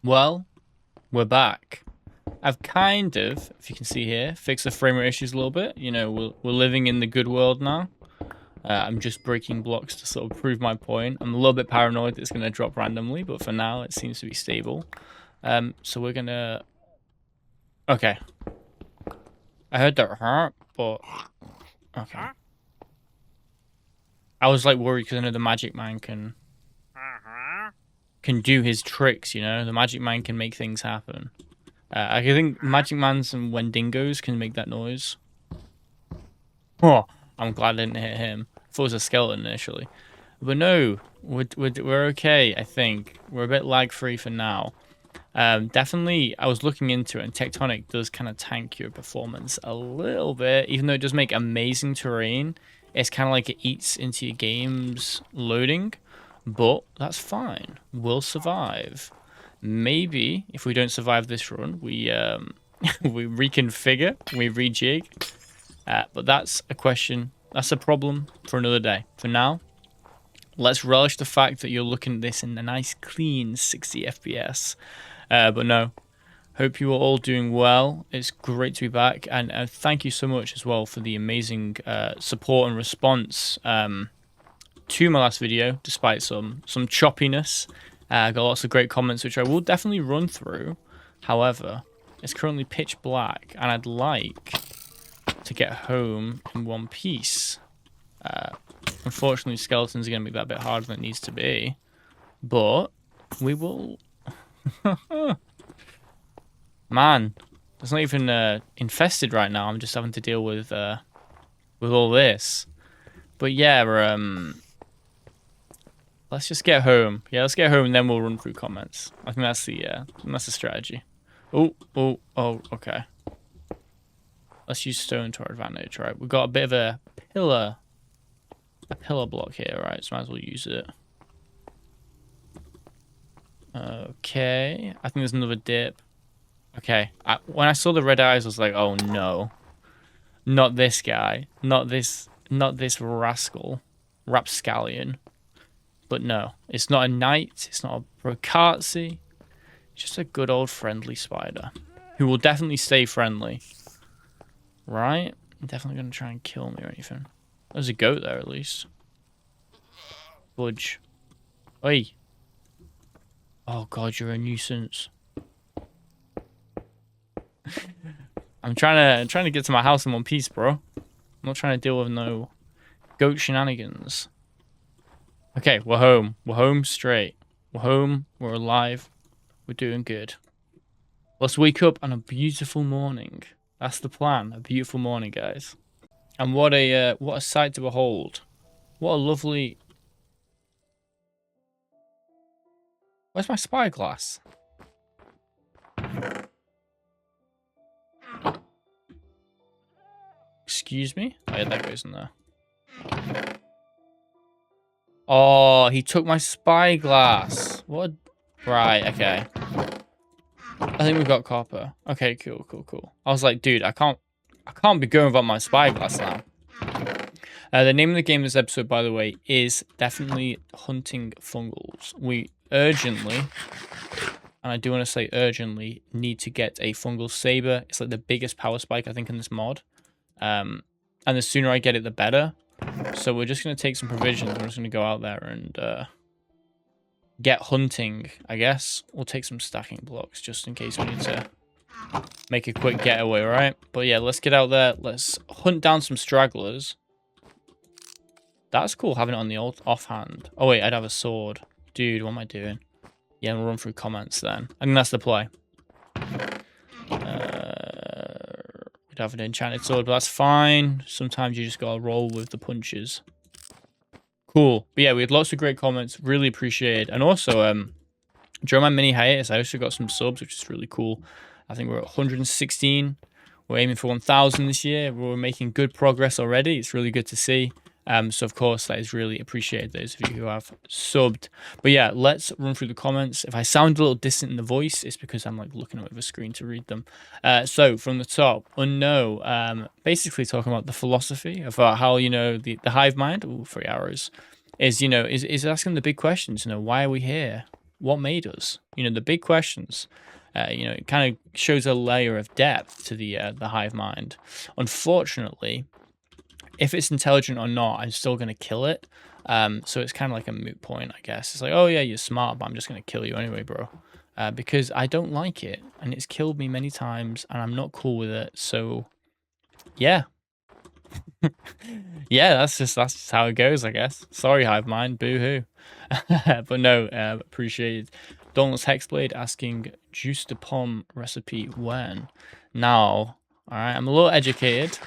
Well, we're back. I've kind of, if you can see here, fixed the frame rate issues a little bit. You know, we're living in the good world now. I'm just breaking blocks to sort of prove my point. I'm a little bit paranoid that it's going to drop randomly, but for now it seems to be stable. So we're going to... Okay. I heard that hurt, but... Okay. I was like worried because I know the Magic Man can do his tricks, you know? The Magic Man can make things happen. I think Magic Mans and Wendigos can make that noise. Oh, I'm glad I didn't hit him. I thought it was a skeleton initially. But no, we're okay, I think. We're a bit lag-free for now. Definitely, I was looking into it, and Tectonic does kind of tank your performance a little bit. Even though it does make amazing terrain, it's kind of like it eats into your game's loading. But that's fine. We'll survive. Maybe if we don't survive this run, we we reconfigure, we rejig. But that's a question. That's a problem for another day. For now, let's relish the fact that you're looking at this in a nice, clean 60 FPS. But no, hope you are all doing well. It's great to be back, and thank you so much as well for the amazing support and response to my last video, despite some choppiness. I got lots of great comments, which I will definitely run through. However, it's currently pitch black, and I'd like to get home in one piece. Unfortunately, skeletons are going to make that a bit harder than it needs to be. But we will... Man, it's not even infested right now. I'm just having to deal with all this. But yeah, let's just get home. Yeah, let's get home and then we'll run through comments. I think that's the strategy. Oh, okay. Let's use stone to our advantage, right? We've got a bit of a pillar block here, right? So might as well use it. Okay, I think there's another dip. Okay, when I saw the red eyes, I was like, oh no, not this guy, not this rapscallion. But no, it's not a knight, it's not a brocazzi, just a good old friendly spider who will definitely stay friendly. Right? Definitely gonna try and kill me or anything. There's a goat there at least. Budge. Oi. Oh god, you're a nuisance. I'm trying to get to my house in one piece, bro. I'm not trying to deal with no goat shenanigans. Okay, we're home. We're home straight. We're home. We're alive. We're doing good. Let's wake up on a beautiful morning. That's the plan. A beautiful morning, guys. And what a sight to behold. What a lovely... Where's my spyglass? Excuse me? Oh yeah, that goes in there. Oh, he took my spyglass. What? Right, okay. I think we've got copper. Okay, cool. I was like, dude, I can't be going without my spyglass now. The name of the game this episode, by the way, is definitely Hunting Fungals. We urgently, and I do want to say urgently, need to get a fungal saber. It's like the biggest power spike, I think, in this mod. And the sooner I get it, the better. So we're just going to take some provisions. We're just going to go out there and get hunting, I guess. We'll take some stacking blocks just in case we need to make a quick getaway, right? But yeah, let's get out there. Let's hunt down some stragglers. That's cool having it on the offhand. Oh wait, I'd have a sword. Dude, what am I doing? Yeah, we'll run through comments then. I think that's the play. We'd have an enchanted sword, but that's fine. Sometimes you just gotta roll with the punches. Cool. But yeah, we had lots of great comments. Really appreciate it. And also, during my mini hiatus, I also got some subs, which is really cool. I think we're at 116. We're aiming for 1,000 this year. We're making good progress already. It's really good to see. So of course that is really appreciated, those of you who have subbed. But yeah, let's run through the comments. If I sound a little distant in the voice, it's because I'm like looking over the screen to read them. So from the top, Unknow, basically talking about the philosophy of how, you know, the hive mind, 3 hours, is, you know, is asking the big questions, you know, why are we here? what made us? You know, the big questions. You know, it kind of shows a layer of depth to the hive mind. Unfortunately, if it's intelligent or not, I'm still gonna kill it. So it's kind of like a moot point, I guess. It's like, oh yeah, you're smart, but I'm just gonna kill you anyway, bro. Because I don't like it, and it's killed me many times, and I'm not cool with it. So, yeah, yeah, that's just how it goes, I guess. Sorry, hive mind, boo hoo. But no, appreciated. Dauntless Hexblade asking juice de pomme recipe when? Now, all right, I'm a little educated.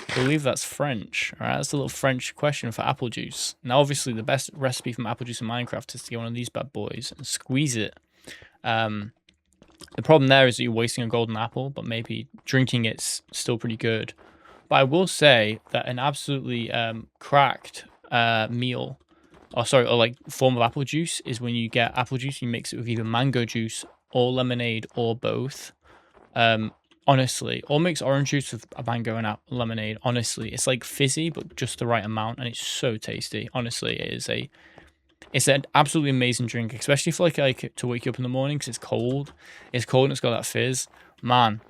I believe that's French. All right, that's a little French question for apple juice. Now, obviously, the best recipe from apple juice in Minecraft is to get one of these bad boys and squeeze it. The problem there is that you're wasting a golden apple, but maybe drinking it's still pretty good. But I will say that an absolutely cracked meal, or like form of apple juice is when you get apple juice, you mix it with either mango juice or lemonade or both. Honestly, or mix orange juice with a mango and lemonade. Honestly, it's like fizzy, but just the right amount, and it's so tasty. Honestly, it's an absolutely amazing drink, especially for like to wake you up in the morning because it's cold. It's cold and it's got that fizz. Man,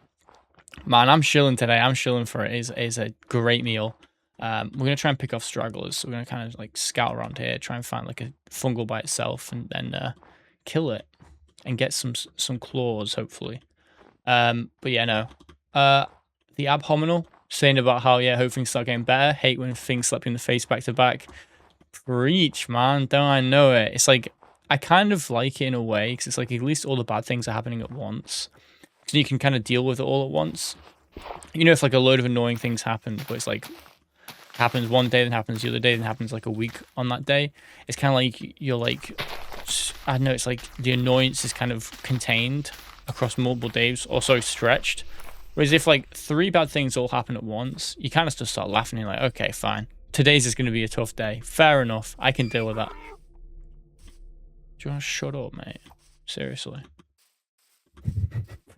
I'm chilling today. I'm chilling for it. It's a great meal. We're gonna try and pick off stragglers. So we're gonna kind of like scout around here, try and find like a fungal by itself, and then kill it and get some claws, hopefully. But yeah, no. The abhominal saying about how hope things start getting better. Hate when things slap you in the face back to back. Preach, man. Don't I know it? It's like I kind of like it in a way because it's like at least all the bad things are happening at once, so you can kind of deal with it all at once. You know, if like a load of annoying things happen, but it's like happens one day, then happens the other day, then happens like a week on that day. It's kind of like you're like, I don't know. It's like the annoyance is kind of contained across multiple days, or so stretched. Whereas if like 3 bad things all happen at once, you kind of just start laughing and you're like, okay, fine. Today's is going to be a tough day. Fair enough. I can deal with that. Do you want to shut up, mate? Seriously.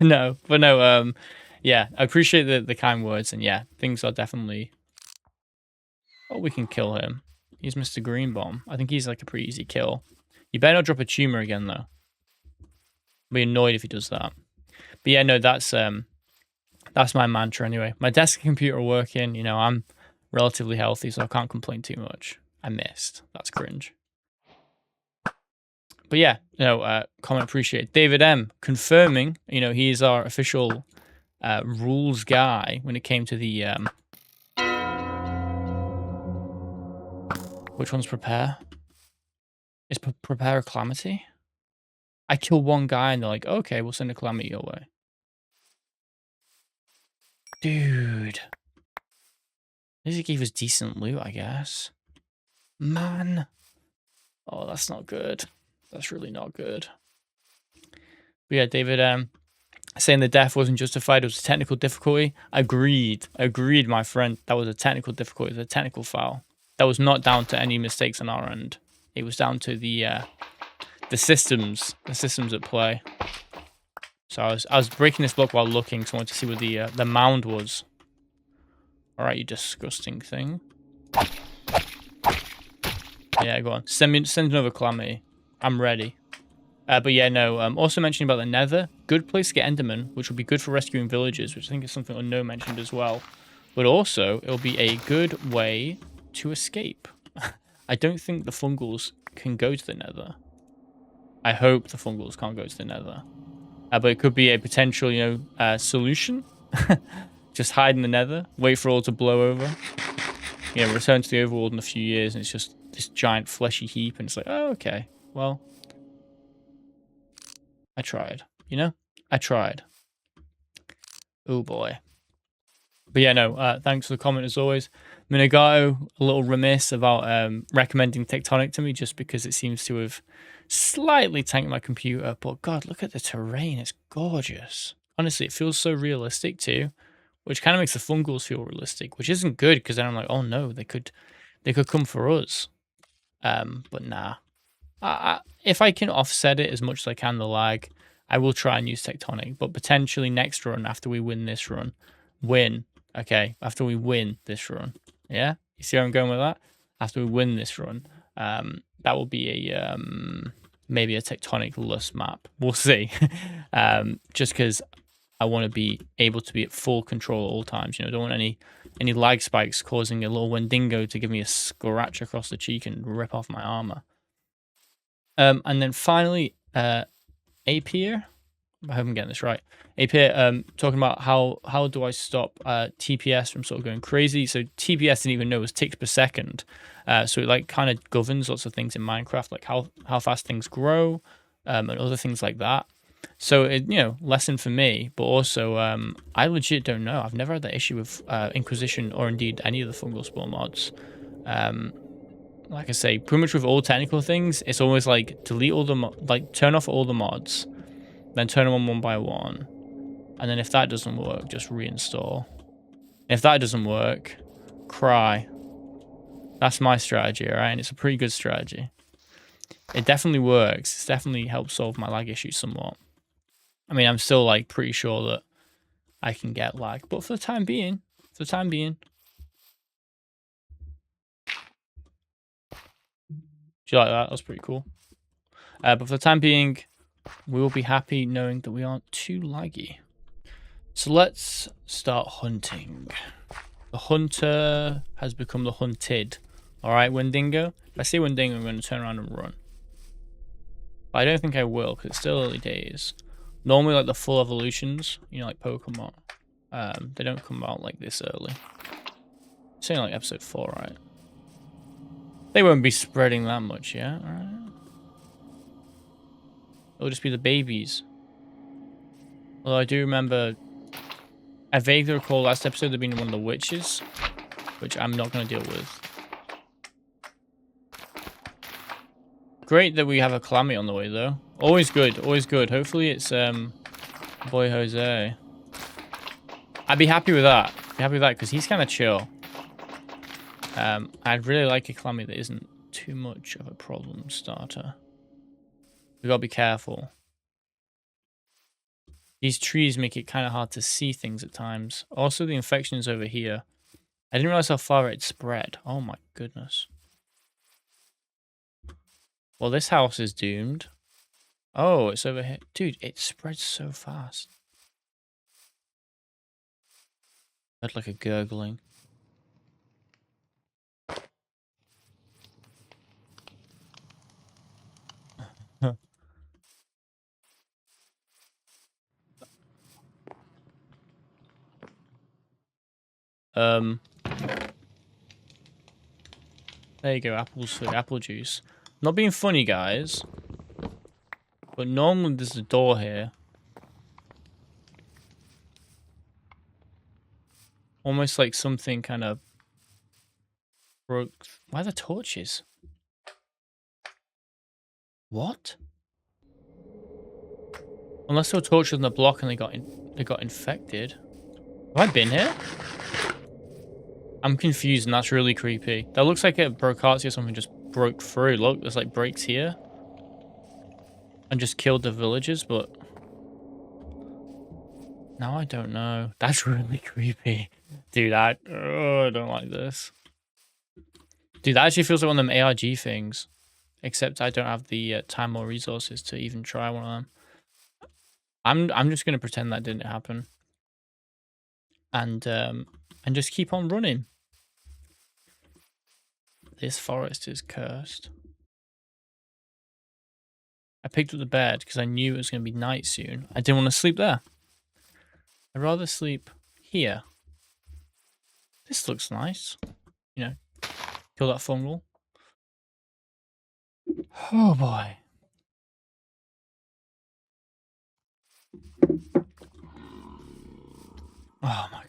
No, yeah, I appreciate the kind words, and yeah, things are definitely... Oh, we can kill him. He's Mr. Green Bomb. I think he's like a pretty easy kill. You better not drop a tumor again, though. I'll be annoyed if he does that. But yeah, no, that's my mantra anyway. My desk and computer are working. You know, I'm relatively healthy, so I can't complain too much. I missed. That's cringe. But yeah, no, comment appreciated. David M confirming, you know, he's our official rules guy when it came to the which one's prepare? Is prepare a calamity? I kill one guy and they're like, okay, we'll send a calamity your way. Dude. At least he gave us decent loot, I guess. Man. Oh, that's not good. That's really not good. But yeah, David, saying the death wasn't justified, it was a technical difficulty. Agreed. Agreed, my friend. That was a technical difficulty. It was a technical foul. That was not down to any mistakes on our end. It was down to the systems at play. So I was breaking this block while looking, so I wanted to see where the mound was. All right, you disgusting thing. Yeah, go on. Send another calamity. I'm ready. But yeah, no. Also mentioning about the Nether, good place to get Enderman, which will be good for rescuing villagers, which I think is something Unknown mentioned as well. But also, it'll be a good way to escape. I don't think the fungals can go to the Nether. I hope the fungals can't go to the Nether. But it could be a potential, you know, solution. Just hide in the Nether, wait for all to blow over. You know, return to the overworld in a few years, and it's just this giant fleshy heap, and it's like, oh, okay, well, I tried, you know? I tried. Oh, boy. But yeah, no, thanks for the comment as always. Minagato, a little remiss about recommending Tectonic to me just because it seems to have slightly tanked my computer. But God, look at the terrain. It's gorgeous. Honestly, it feels so realistic too, which kind of makes the fungals feel realistic, which isn't good because then I'm like, oh no, they could come for us. But nah. If I can offset it as much as I can, the lag, I will try and use Tectonic. But potentially next run, after we win this run, after we win this run, yeah? You see where I'm going with that? After we win this run, that will be a maybe a tectonic lust map. We'll see. Just because I want to be able to be at full control at all times. You know, don't want any lag spikes causing a little Wendigo to give me a scratch across the cheek and rip off my armor. And then finally, Apir. I hope I'm getting this right. Apir, talking about how do I stop TPS from sort of going crazy. So TPS didn't even know was ticks per second. So it like kind of governs lots of things in Minecraft, like how fast things grow, and other things like that. So it, you know, lesson for me, but also I legit don't know. I've never had that issue with Inquisition or indeed any of the fungal spore mods. Like I say, pretty much with all technical things, it's always like delete all the turn off all the mods, then turn them on one by one, and then if that doesn't work, just reinstall. If that doesn't work, cry. That's my strategy, all right? And it's a pretty good strategy. It definitely works. It's definitely helped solve my lag issues somewhat. I mean, I'm still like pretty sure that I can get lag, but for the time being, do you like that? That was pretty cool. But for the time being, we will be happy knowing that we aren't too laggy. So let's start hunting. The hunter has become the hunted. All right, Wendigo. If I see Wendigo, I'm going to turn around and run. But I don't think I will because it's still early days. Normally, like the full evolutions, you know, like Pokemon, they don't come out like this early. It's only like episode 4, right? They won't be spreading that much yet, right? It'll just be the babies. Although I do remember, I vaguely recall last episode there being one of the witches, which I'm not going to deal with. Great that we have a calamity on the way, though. Always good, always good. Hopefully it's boy Jose. I'd be happy with that. Be happy with that because he's kind of chill. I'd really like a calamity that isn't too much of a problem starter. We gotta be careful. These trees make it kind of hard to see things at times. Also, the infection is over here. I didn't realize how far it spread. Oh my goodness. Well, this house is doomed. Oh, it's over here. Dude, it spreads so fast. Heard like a gurgling. There you go, apples for apple juice. Not being funny, guys, but normally there's a door here. Almost like something kind of broke. Why are the torches? What? Unless they were torches on the block and they got infected. Have I been here? I'm confused and that's really creepy. That looks like a Brocazia or something just broke through. Look, there's like breaks here. And just killed the villagers, but... Now I don't know. That's really creepy. Dude, I don't like this. Dude, that actually feels like one of them ARG things. Except I don't have the time or resources to even try one of them. I'm just going to pretend that didn't happen. And just keep on running. This forest is cursed. I picked up the bed because I knew it was going to be night soon. I didn't want to sleep there. I'd rather sleep here. This looks nice. You know, kill that fungal. Oh boy. Oh my god.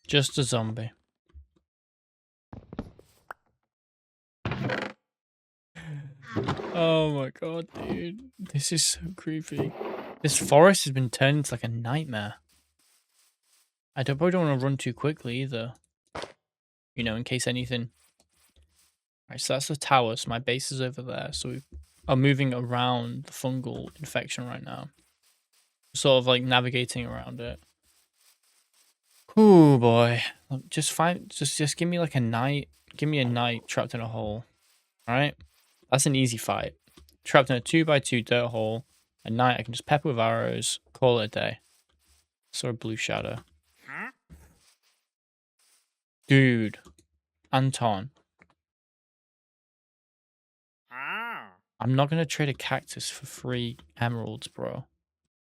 Just a zombie. Oh my god, dude. This is so creepy. This forest has been turned into like a nightmare. I probably don't want to run too quickly either. You know, in case anything. Alright, so that's the tower. So my base is over there. So we are moving around the fungal infection right now. Sort of like navigating around it. Oh boy. Just give me like a knight. Give me a knight trapped in a hole. Alright? That's an easy fight. Trapped in a 2x2 dirt hole. A knight I can just pepper with arrows. Call it a day. Saw a blue shadow. Dude. Anton. I'm not gonna trade a cactus for 3 emeralds, bro.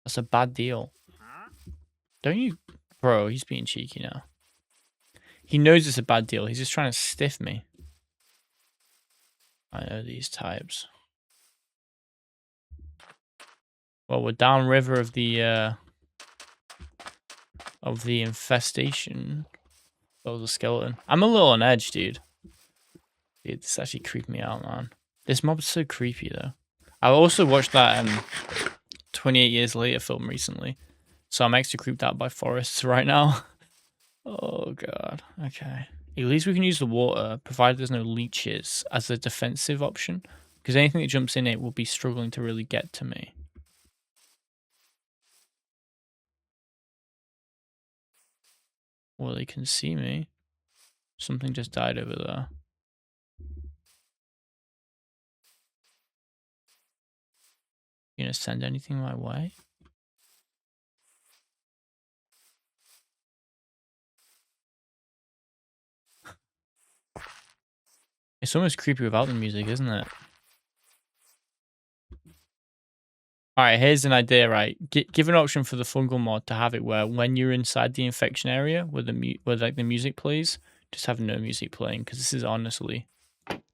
That's a bad deal. Don't you... Bro, he's being cheeky now. He knows it's a bad deal. He's just trying to stiff me. I know these types. Well, we're downriver of the infestation. Oh, the skeleton. I'm a little on edge, dude. Dude, this actually creeped me out, man. This mob's so creepy, though. I also watched that 28 Years Later film recently. So I'm extra creeped out by forests right now. Oh, God. Okay. At least we can use the water, provided there's no leeches, as a defensive option. Because anything that jumps in it will be struggling to really get to me. Well, they can see me. Something just died over there. You gonna send anything my way? It's almost creepy without the music, isn't it? Alright, here's an idea, right? Give an option for the fungal mod to have it where when you're inside the infection area where the music plays, just have no music playing, because this is honestly... What's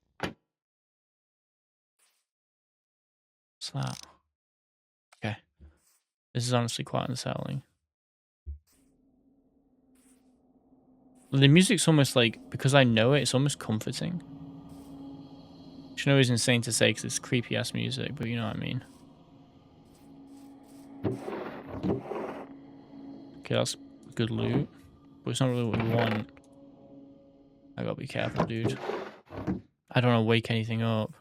that? Okay. This is honestly quite unsettling. The music's almost like, because I know it, it's almost comforting. Which I know is insane to say because it's creepy ass music, but you know what I mean. Okay, that's good loot. But it's not really what we want. I gotta be careful, dude. I don't want to wake anything up.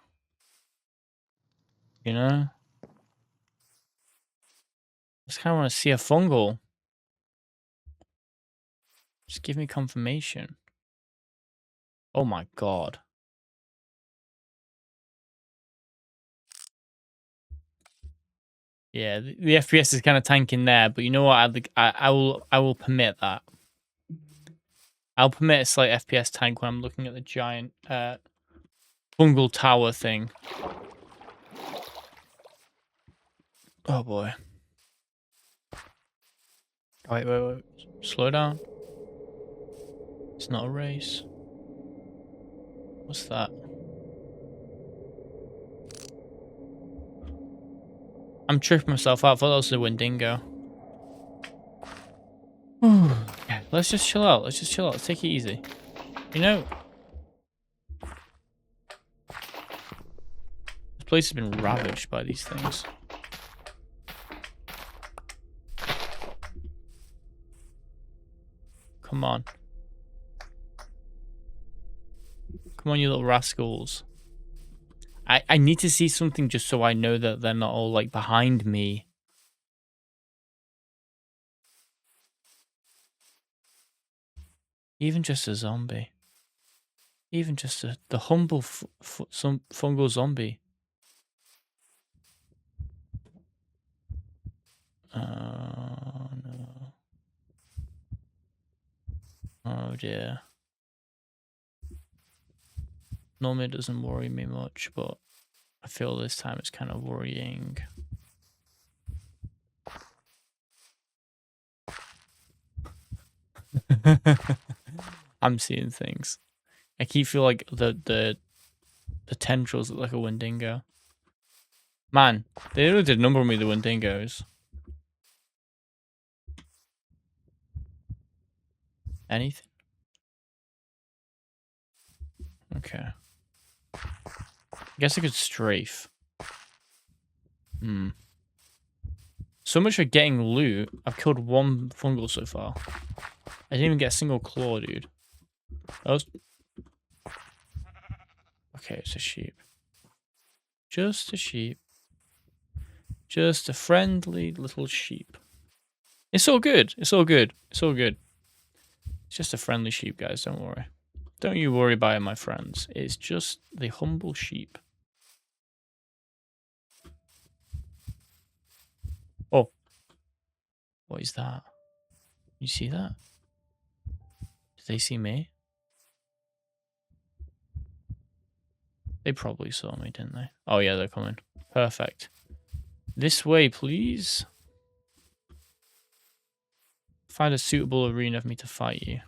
You know? Just kind of want to see a fungal. Just give me confirmation. Oh my god. Yeah, the FPS is kind of tanking there, but you know what? I will permit that. I'll permit a slight FPS tank when I'm looking at the giant fungal tower thing. Oh boy. Wait. Slow down. It's not a race. What's that? I'm tripping myself out. I thought that was a Wendigo. Yeah, let's just chill out. Let's take it easy. You know, this place has been ravaged by these things. Come on. Come on, you little rascals. I need to see something just so I know that they're not all, like, behind me. Even just a zombie. Even just the humble some fungal zombie. No. Oh dear. Normally it doesn't worry me much, but I feel this time it's kind of worrying. I'm seeing things. I keep feel like the tendrils look like a Wendigo. Man, they really did a number on me, the Wendigos. Anything? Okay. I guess I could strafe. So much for getting loot. I've killed 1 fungal so far. I didn't even get a single claw, dude. That was... Okay, it's a sheep. Just a sheep. Just a friendly little sheep. It's all good. It's all good. It's all good. It's just a friendly sheep, guys. Don't worry. Don't you worry about it, my friends. It's just the humble sheep. Oh. What is that? You see that? Did they see me? They probably saw me, didn't they? Oh, yeah, they're coming. Perfect. This way, please. Find a suitable arena for me to fight you.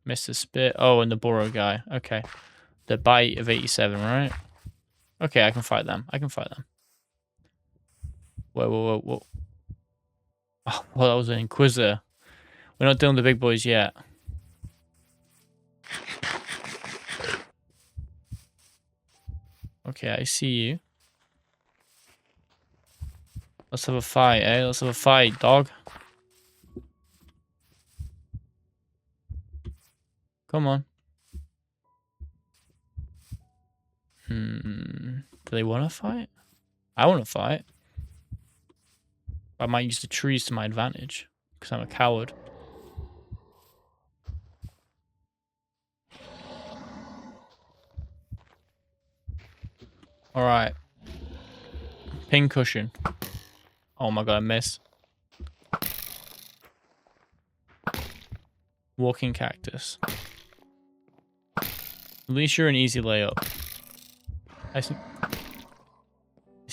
Mr. Spit. Oh, and the Burrow guy. Okay. The bite of 87, right? Okay, I can fight them. I can fight them. Whoa, whoa, whoa, whoa. Oh, well, that was an Inquisitor. We're not dealing with the big boys yet. Okay, I see you. Let's have a fight, eh? Let's have a fight, dog. Come on. Do they want to fight? I want to fight. I might use the trees to my advantage, because I'm a coward. Alright. Pin cushion. Oh my god, I missed. Walking cactus. At least you're an easy layup. I just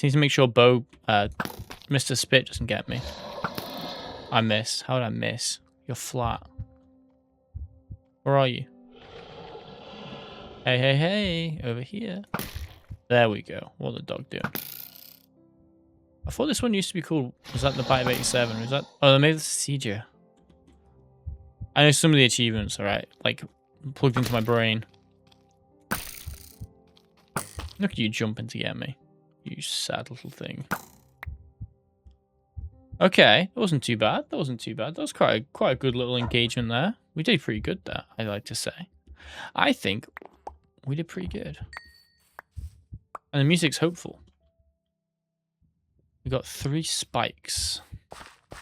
need to make sure Mr. Spit doesn't get me. I miss. How did I miss? You're flat. Where are you? Hey, hey, hey. Over here. There we go. What's the dog doing? I thought this one used to be called... Was that the Bite of 87? Was that... Oh, maybe it's Procedure. I know some of the achievements, alright. Like, plugged into my brain. Look at you jumping to get me. You sad little thing. Okay, that wasn't too bad. That wasn't too bad. That was quite a good little engagement there. We did pretty good there, I'd like to say. I think we did pretty good. And the music's hopeful. We got 3 spikes.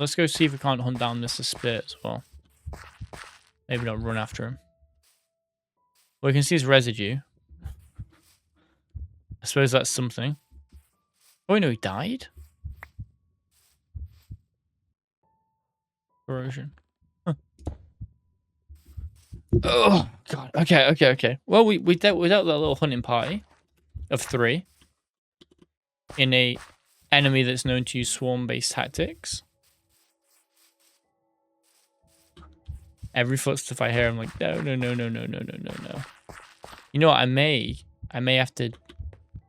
Let's go see if we can't hunt down Mr. Spit as well. Maybe not run after him. Well, we can see his residue. I suppose that's something. Oh, no, he died? Corrosion. Huh. Oh, God. Okay. Well, we dealt with that little hunting party of 3 in a enemy that's known to use swarm-based tactics. Every footstep I hear, I'm like, no. You know what? I may have to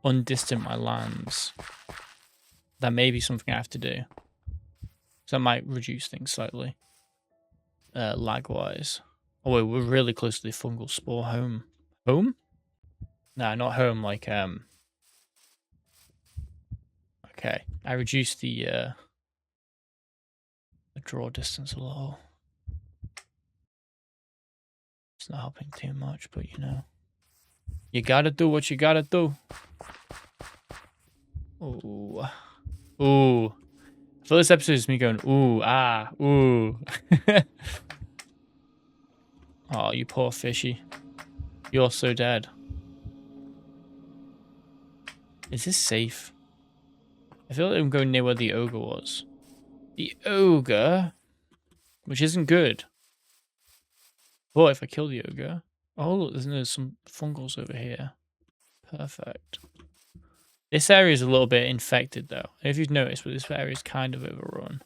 undistant my lands. That may be something I have to do. So that might reduce things slightly. Lag-wise. Oh, wait, we're really close to the fungal spore home. Home? Nah, not home, like, Okay, I reduced the draw distance a little. It's not helping too much, but you know. You gotta do what you gotta do. Ooh. Ooh. I feel this episode is me going, ooh, ah, ooh. Oh, you poor fishy. You're so dead. Is this safe? I feel like I'm going near where the ogre was. The ogre? Which isn't good. But if I kill the ogre... Oh, look, there's some fungals over here. Perfect. This area is a little bit infected, though. If you've noticed, but this area is kind of overrun.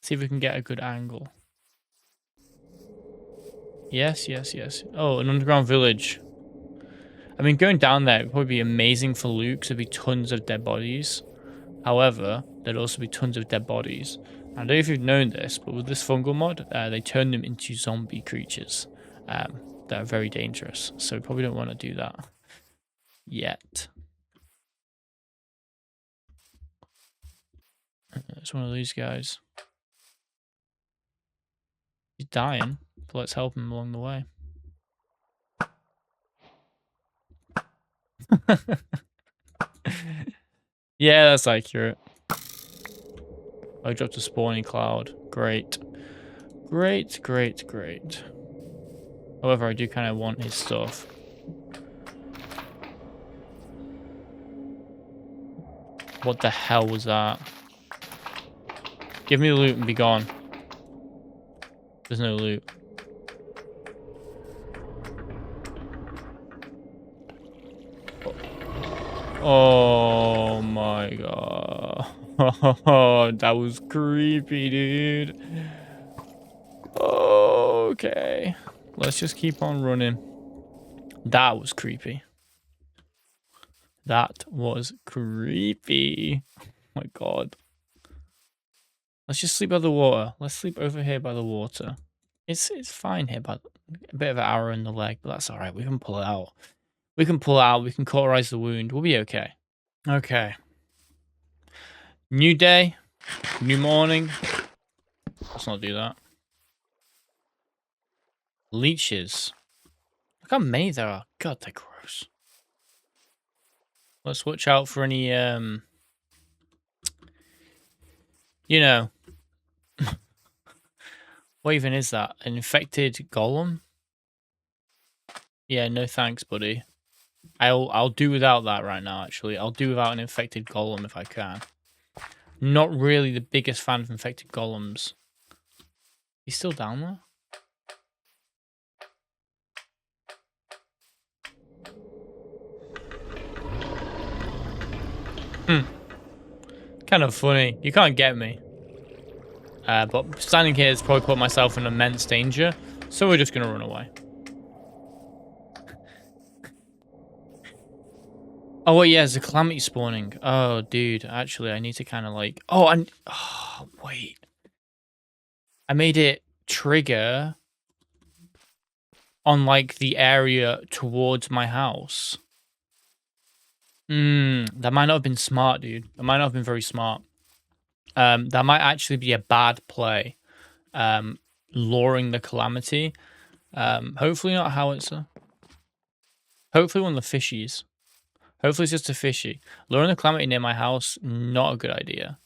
See if we can get a good angle. Yes. Oh, an underground village. I mean, going down there would probably be amazing for loot, because there'd be tons of dead bodies. However, there'd also be tons of dead bodies. I don't know if you've known this, but with this fungal mod, they turn them into zombie creatures that are very dangerous. So we probably don't want to do that yet. It's one of these guys. He's dying, but let's help him along the way. Yeah, that's accurate. I dropped a spawning cloud. Great. Great, great, great. However, I do kind of want his stuff. What the hell was that? Give me the loot and be gone. There's no loot. Oh my god. Oh, that was creepy, dude. Okay. Let's just keep on running. That was creepy. That was creepy. Oh my god. Let's just sleep by the water. Let's sleep over here by the water. It's fine here, but a bit of an arrow in the leg, but that's alright. We can pull it out. We can pull it out. We can cauterize the wound. We'll be okay. Okay. New day. New morning. Let's not do that. Leeches. Look how many there are. God, they're gross. Let's watch out for any, you know. What even is that? An infected golem? Yeah, no thanks, buddy. I'll do without that right now, actually. I'll do without an infected golem if I can. Not really the biggest fan of infected golems. He's still down there? Kind of funny. You can't get me. But standing here has probably put myself in immense danger, so we're just going to run away. Oh, wait, yeah, there's a calamity spawning. Oh, dude, actually, I need to kind of like... Oh, wait. I made it trigger on, like, the area towards my house. That might not have been smart, dude. That might not have been very smart. That might actually be a bad play. Luring the calamity. Hopefully not howitzer. Hopefully one of the fishies. Hopefully it's just a fishy. Luring the calamity near my house, not a good idea.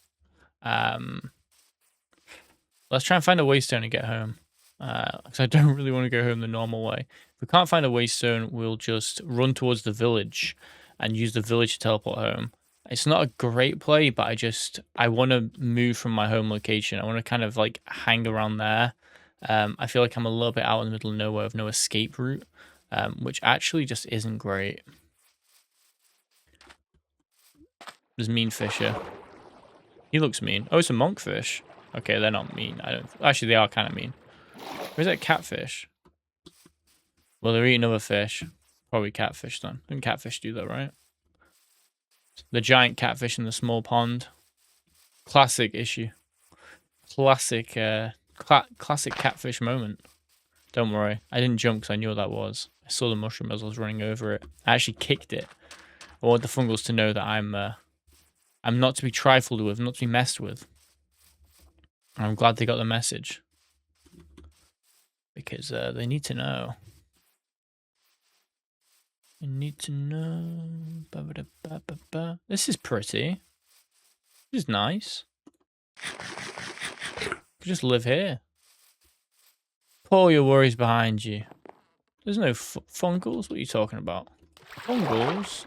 Let's try and find a waystone and get home. Because I don't really want to go home the normal way. If we can't find a waystone, we'll just run towards the village and use the village to teleport home. It's not a great play, but I want to move from my home location. I want to kind of like hang around there. I feel like I'm a little bit out in the middle of nowhere with no escape route, which actually just isn't great. There's mean fish here. He looks mean. Oh, it's a monkfish. Okay, they're not mean. Actually, they are kind of mean. Where's that catfish? Well, they're eating other fish. Probably catfish then. Didn't catfish do that, right? The giant catfish in the small pond. Classic issue. Classic, classic catfish moment. Don't worry. I didn't jump because I knew what that was. I saw the mushroom as I was running over it. I actually kicked it. I want the fungals to know that I'm not to be trifled with, not to be messed with. And I'm glad they got the message. Because they need to know. They need to know. Ba -ba -da -ba -ba -ba. This is pretty. This is nice. Just live here. Put all your worries behind you. There's no fungals? What are you talking about? Fungals?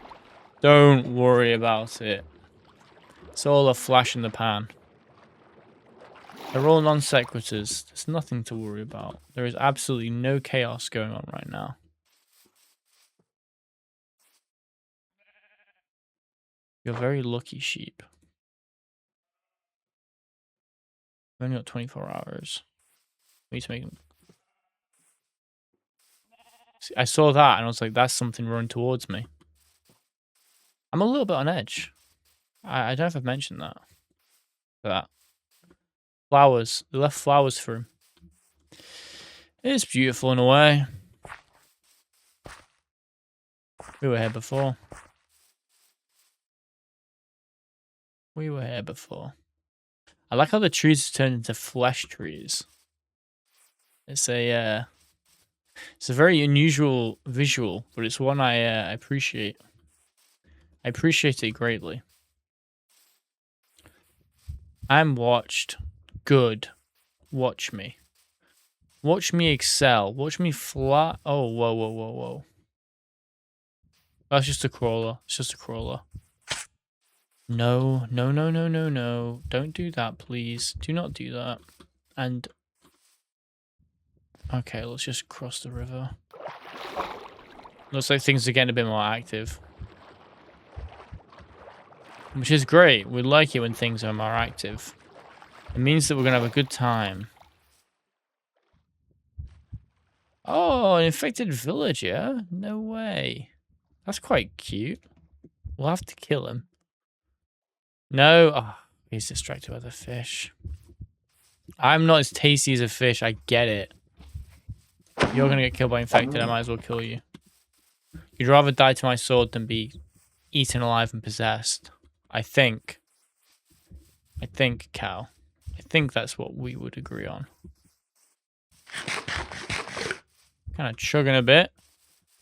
Don't worry about it. It's all a flash in the pan. They're all non sequiturs. There's nothing to worry about. There is absolutely no chaos going on right now. You're very lucky, sheep. We've only got 24 hours. We need to make them. See, I saw that and I was like, that's something running towards me. I'm a little bit on edge. I don't know if I've mentioned that. That. Flowers. They left flowers for him. It's beautiful in a way. We were here before. We were here before. I like how the trees turned into flesh trees. It's a very unusual visual, but it's one I appreciate. I appreciate it greatly. I'm watched. Good. Watch me. Watch me excel. Watch me fly. Oh, whoa, whoa, whoa, whoa. That's just a crawler. It's just a crawler. No, no, no, no, no, no. Don't do that, please. Do not do that. And... okay, let's just cross the river. Looks like things are getting a bit more active. Which is great. We like it when things are more active. It means that we're going to have a good time. Oh, an infected villager? No way. That's quite cute. We'll have to kill him. No. Oh, he's distracted by the fish. I'm not as tasty as a fish. I get it. You're going to get killed by infected. I might as well kill you. You'd rather die to my sword than be eaten alive and possessed. I think, Cal. I think that's what we would agree on. Kind of chugging a bit,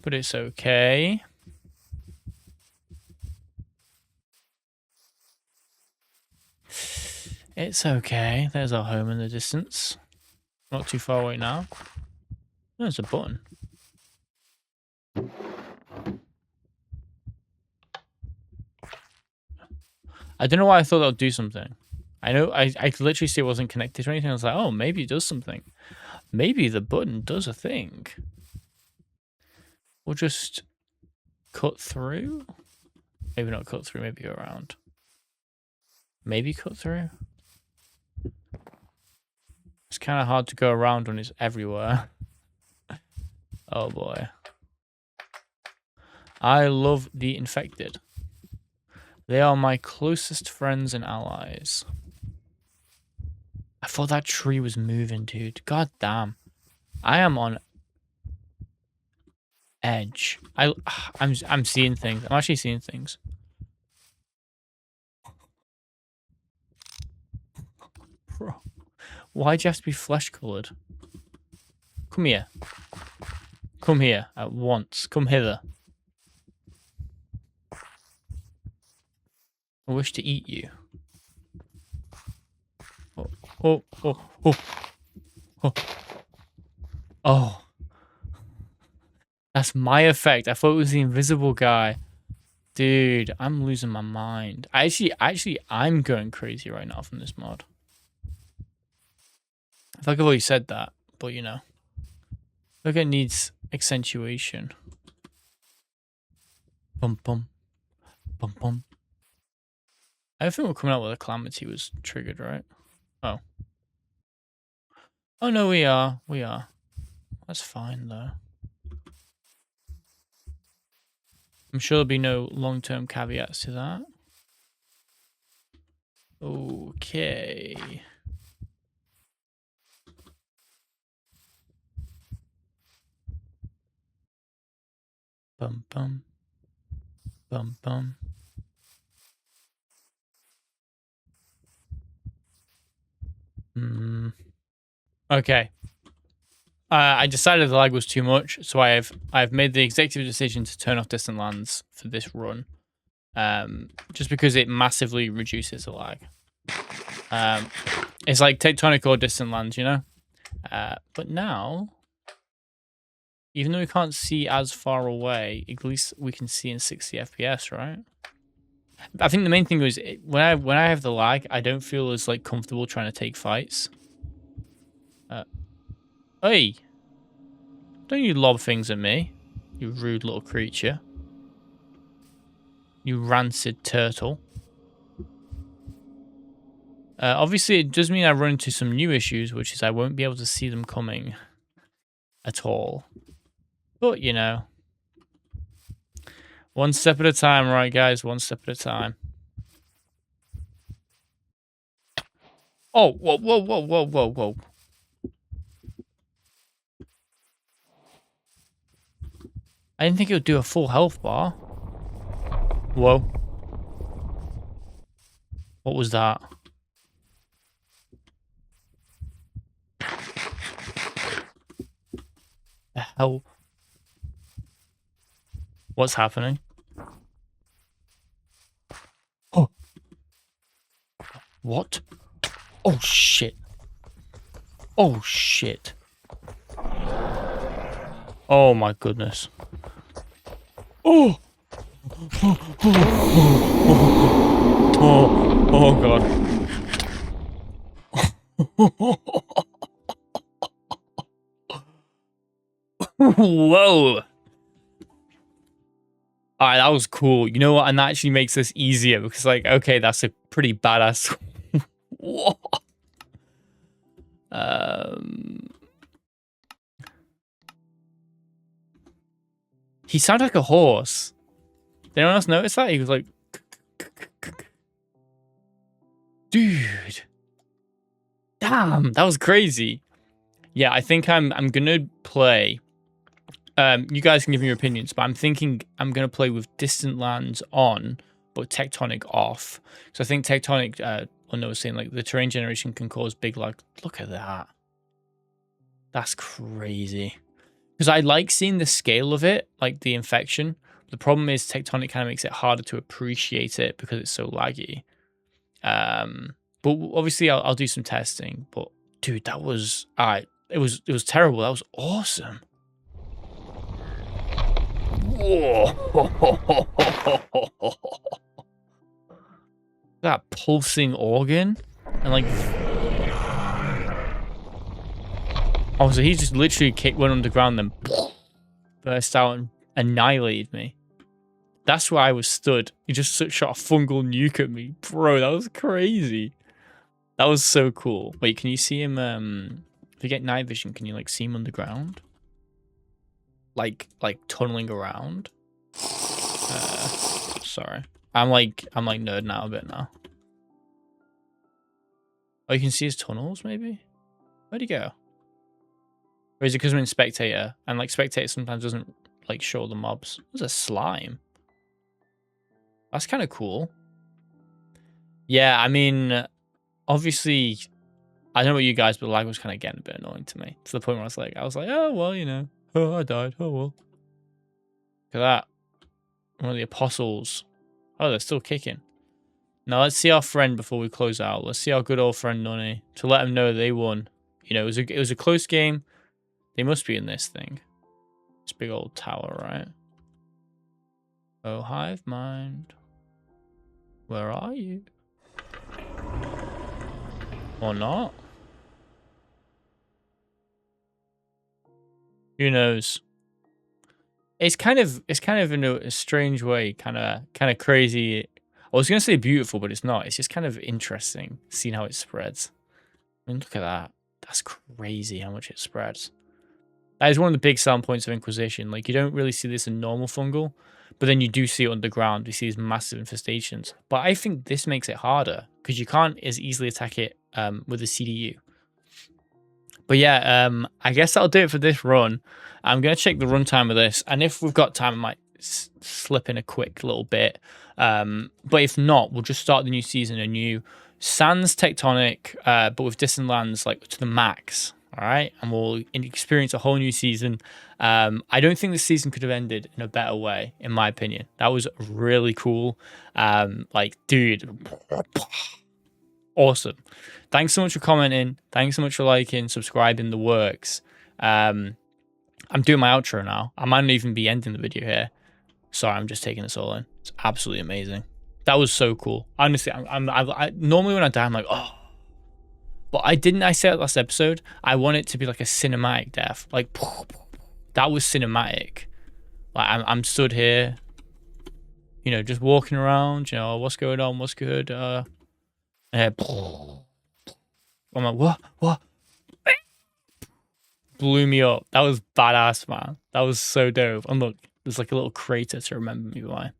but it's okay. It's okay. There's our home in the distance. Not too far away now. There's a button. I don't know why I thought that would do something. I know I could literally see it wasn't connected to anything. I was like, oh, maybe it does something. Maybe the button does a thing. We'll just cut through. Maybe not cut through, maybe go around. Maybe cut through. It's kind of hard to go around when it's everywhere. Oh boy. I love the infected. They are my closest friends and allies. I thought that tree was moving, dude. God damn. I am on edge. I'm seeing things. I'm actually seeing things. Bro. Why'd you have to be flesh colored? Come here. Come here at once. Come hither. I wish to eat you. Oh, oh, oh, oh, oh. Oh. That's my effect. I thought it was the invisible guy. Dude, I'm losing my mind. Actually, I'm going crazy right now from this mod. I feel like I've already said that, but you know. I think it needs accentuation. Bum, bum. Bum, bum. I don't think we're coming out with a calamity was triggered, right? Oh. Oh no, we are. We are. That's fine though. I'm sure there'll be no long-term caveats to that. Okay. Bum bum. Bum bum. Okay. I decided the lag was too much, so I've made the executive decision to turn off Distant Lands for this run. Just because it massively reduces the lag. It's like Tectonic or Distant Lands, you know? But now, even though we can't see as far away, at least we can see in 60 FPS, right? I think the main thing was when I have the lag, I don't feel as like comfortable trying to take fights. Hey! Don't you lob things at me, you rude little creature. You rancid turtle. Obviously, it does mean I run into some new issues, which is I won't be able to see them coming at all. But, you know, one step at a time, right, guys? One step at a time. Oh, whoa, whoa, whoa, whoa, whoa, whoa. I didn't think it would do a full health bar. Whoa. What was that? The hell? What's happening? Oh. What? Oh, shit. Oh, shit. Oh, my goodness. Oh! Oh, God. Whoa! Alright, that was cool. You know what? And that actually makes this easier because, like, okay, that's a pretty badass. Whoa. He sounded like a horse. Did anyone else notice that? He was like, dude, damn, that was crazy. Yeah, I think I'm gonna play. You guys can give me your opinions, but I'm thinking I'm gonna play with Distant Lands on, but Tectonic off. So I think Tectonic, I was saying like the terrain generation can cause big lag. Look at that. That's crazy. Because I like seeing the scale of it, like the infection. The problem is Tectonic kind of makes it harder to appreciate it because it's so laggy. But obviously I'll do some testing. But dude, that was it was terrible. That was awesome. Whoa. That pulsing organ and like. Oh, so he just literally went underground and then burst out and annihilated me. That's where I was stood. He just shot a fungal nuke at me. Bro, that was crazy. That was so cool. Wait, can you see him? If you get night vision, can you like see him underground? Like tunneling around? Sorry. I'm like nerding out a bit now. Oh, you can see his tunnels maybe? Where'd he go? Or is it because we're in Spectator? And like Spectator sometimes doesn't like show the mobs. There's a slime. That's kind of cool. Yeah, I mean, obviously, I don't know about you guys, but the lag was kind of getting a bit annoying to me. To the point where I was like, oh, well, you know. Oh, I died. Oh, well. Look at that. One of the apostles. Oh, they're still kicking. Now, let's see our friend before we close out. Let's see our good old friend Nunny. To let him know they won. You know, it was a close game. They must be in this thing. This big old tower, right? Oh, hive mind. Where are you? Or not? Who knows? It's kind of in a strange way, kind of crazy. I was gonna say beautiful, but it's not. It's just kind of interesting seeing how it spreads. I mean, look at that. That's crazy how much it spreads. That is one of the big selling points of Inquisition. Like, you don't really see this in normal fungal, but then you do see it underground. You see these massive infestations. But I think this makes it harder because you can't as easily attack it with the CDU. But yeah, I guess that'll do it for this run. I'm going to check the runtime of this. And if we've got time, I might slip in a quick little bit. But if not, we'll just start the new season anew. Sans Tectonic, but with Distant Lands like to the max. All right, and we'll experience a whole new season. I don't think this season could have ended in a better way, in my opinion. That was really cool. Like, dude, awesome. Thanks so much for commenting. Thanks so much for liking, subscribing, the works. I'm doing my outro now. I might not even be ending the video here. Sorry, I'm just taking this all in. It's absolutely amazing. That was so cool. Honestly, I normally when I die, I'm like, oh. But I said it last episode, I want it to be like a cinematic death. Like, that was cinematic. Like, I'm stood here, you know, just walking around, you know, what's going on, what's good, I'm like, what? Blew me up. That was badass, man. That was so dope. And look, there's like a little crater to remember me by.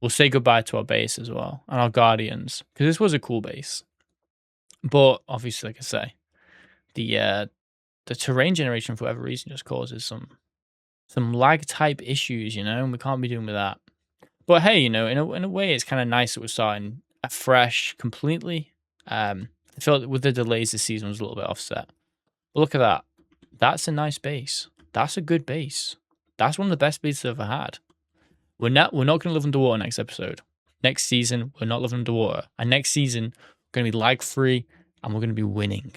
We'll say goodbye to our base as well, and our guardians, because this was a cool base. But obviously, like I say, the terrain generation for whatever reason just causes some lag type issues, you know, and we can't be doing with that. But hey, you know, in a way, it's kind of nice that we're starting afresh completely. I felt that with the delays, the season was a little bit offset. But look at that. That's a nice base. That's a good base. That's one of the best bases I've ever had. We're not going to live underwater next episode. Next season, we're not living underwater. And next season, we're going to be lag free and we're going to be winning.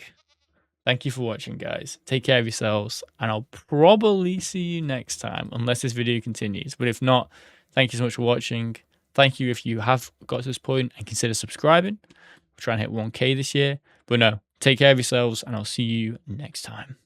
Thank you for watching, guys. Take care of yourselves, and I'll probably see you next time, unless this video continues. But if not, thank you so much for watching. Thank you if you have got to this point, and consider subscribing. We're trying to hit 1K this year. But no, take care of yourselves, and I'll see you next time.